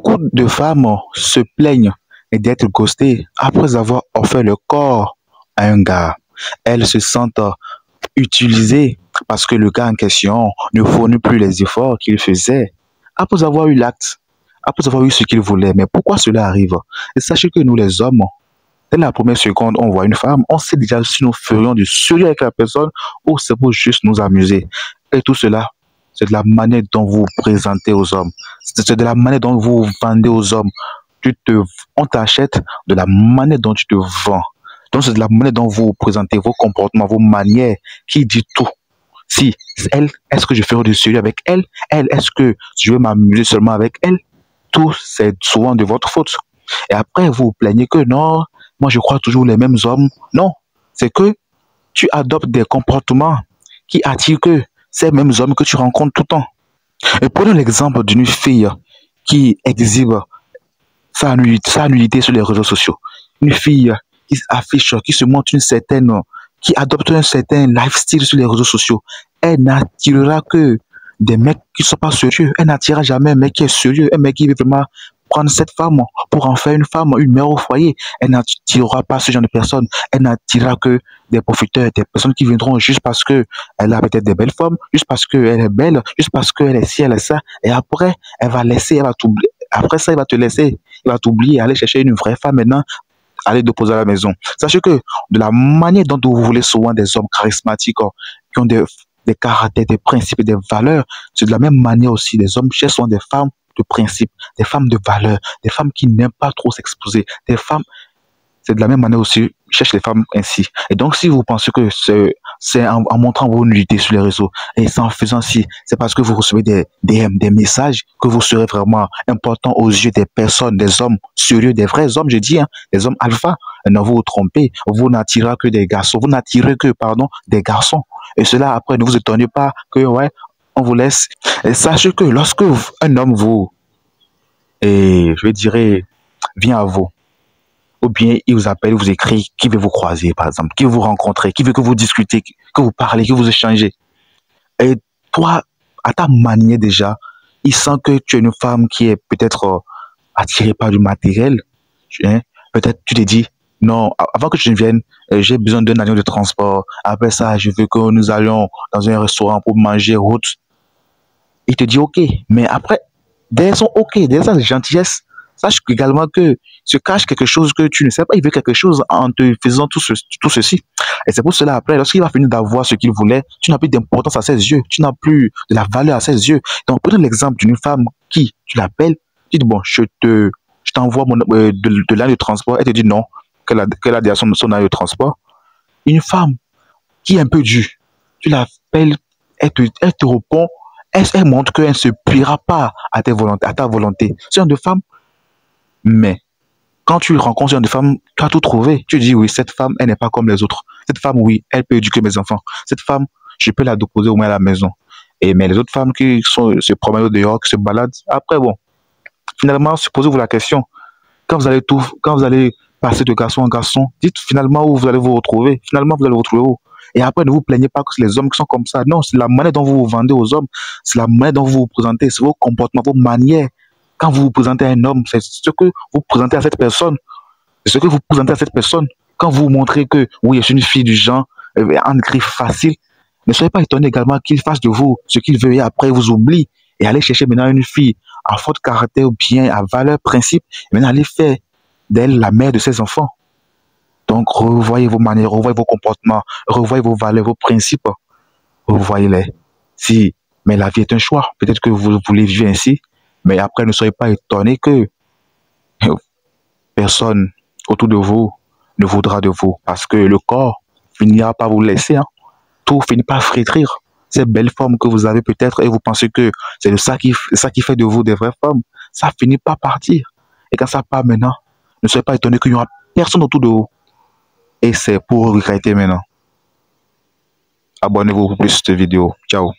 Beaucoup de femmes se plaignent d'être ghostées après avoir offert le corps à un gars. Elles se sentent utilisées parce que le gars en question ne fournit plus les efforts qu'il faisait après avoir eu l'acte, après avoir eu ce qu'il voulait. Mais pourquoi cela arrive? Et sachez que nous les hommes, dès la première seconde, on voit une femme, on sait déjà si nous ferions du sérieux avec la personne ou c'est pour juste nous amuser. Et tout cela, c'est de la manière dont vous vous présentez aux hommes. C'est de la manière dont vous vous vendez aux hommes. On t'achète de la manière dont tu te vends. Donc c'est de la manière dont vous vous présentez, vos comportements, vos manières, qui dit tout. Si elle, est-ce que je ferai du sérieux avec elle? Elle, est-ce que je vais m'amuser seulement avec elle? Tout, c'est souvent de votre faute. Et après, vous vous plaignez que non, moi je crois toujours les mêmes hommes. Non, c'est que tu adoptes des comportements qui attirent que ces mêmes hommes que tu rencontres tout le temps. Et prenons l'exemple d'une fille qui exhibe sa nullité sur les réseaux sociaux. Une fille qui affiche, qui se montre une certaine, qui adopte un certain lifestyle sur les réseaux sociaux. Elle n'attirera que des mecs qui ne sont pas sérieux. Elle n'attirera jamais un mec qui est sérieux, un mec qui veut vraiment prendre cette femme pour en faire une femme, une mère au foyer. Elle n'attirera pas ce genre de personnes. Elle n'attirera que des profiteurs, des personnes qui viendront juste parce que elle a peut-être des belles femmes, juste parce qu'elle est belle, juste parce qu'elle est ci, elle est ça. Et après, elle va laisser, elle va t'oublier. Après ça, il va te laisser, il va t'oublier, aller chercher une vraie femme maintenant, aller déposer à la maison. Sachez que de la manière dont vous voulez souvent des hommes charismatiques, qui ont des caractères, des principes et des valeurs, c'est de la même manière aussi, les hommes cherchent souvent des femmes de principe, des femmes de valeur, des femmes qui n'aiment pas trop s'exposer, des femmes, c'est de la même manière aussi, cherchent les femmes ainsi. Et donc, si vous pensez que c'est en montrant vos nullités sur les réseaux, et c'est en faisant ci, c'est parce que vous recevez des DM, des messages, que vous serez vraiment important aux yeux des personnes, des hommes sérieux, des vrais hommes, je dis, hein, des hommes alpha. Et non, vous vous trompez, vous n'attirez que des garçons, vous n'attirez que, pardon, des garçons. Et cela, après, ne vous étonnez pas que, ouais, on vous laisse. Et sachez que lorsque un homme vous, et je dirais, vient à vous, ou bien il vous appelle, vous écrit, qui veut vous croiser, par exemple, qui veut vous rencontrer, qui veut que vous discutez, que vous parlez, que vous échangez. Et toi, à ta manière déjà, il sent que tu es une femme qui est peut-être attirée par du matériel. Hein. Peut-être tu te dis, non, avant que je ne vienne, j'ai besoin d'un avion de transport. Après ça, je veux que nous allions dans un restaurant pour manger route. Il te dit, ok, mais après, derrière son ok, derrière sa gentillesse, sache également que se cache quelque chose que tu ne sais pas. Il veut quelque chose en te faisant tout ceci. Et c'est pour cela, après, lorsqu'il va finir d'avoir ce qu'il voulait, tu n'as plus d'importance à ses yeux. Tu n'as plus de la valeur à ses yeux. Donc, prenons l'exemple d'une femme qui, tu l'appelles, tu dis, bon, je t'envoie de l'aide de transport. Elle te dit non, qu'elle a déjà son aide de transport. Une femme qui est un peu dure, tu l'appelles, elle te répond, elle montre qu'elle ne se pliera pas à ta volonté. Ce genre de femme, mais quand tu rencontres une femme, tu as tout trouvé. Tu dis, oui, cette femme, elle n'est pas comme les autres. Cette femme, oui, elle peut éduquer mes enfants. Cette femme, je peux la déposer au moins à la maison. Mais les autres femmes qui se promènent au dehors, qui se baladent, après, bon, finalement, posez-vous la question. Quand vous allez passer de garçon en garçon, dites finalement où vous allez vous retrouver. Finalement, vous allez vous retrouver où? Et après, ne vous plaignez pas que c'est les hommes qui sont comme ça. Non, c'est la manière dont vous vous vendez aux hommes. C'est la manière dont vous vous présentez. C'est vos comportements, vos manières. Quand vous vous présentez à un homme, c'est ce que vous présentez à cette personne. C'est ce que vous présentez à cette personne. Quand vous montrez que, oui, je suis une fille du genre, en écrit facile, ne soyez pas étonné également qu'il fasse de vous ce qu'il veut et après il vous oublie. Et allez chercher maintenant une fille à fort caractère ou bien à valeur, principe, et maintenant allez faire d'elle la mère de ses enfants. Donc, revoyez vos manières, revoyez vos comportements, revoyez vos valeurs, vos principes, revoyez-les. Si, mais la vie est un choix. Peut-être que vous voulez vivre ainsi, mais après, ne soyez pas étonné que personne autour de vous ne voudra de vous parce que le corps finira par vous laisser. Hein. Tout finit par flétrir. Ces belles formes que vous avez peut-être et vous pensez que c'est ça qui fait de vous des vraies femmes, ça finit par partir. Et quand ça part maintenant, ne soyez pas étonné qu'il n'y aura personne autour de vous. Et c'est pour regretter maintenant. Abonnez-vous pour plus de cette vidéo. Ciao.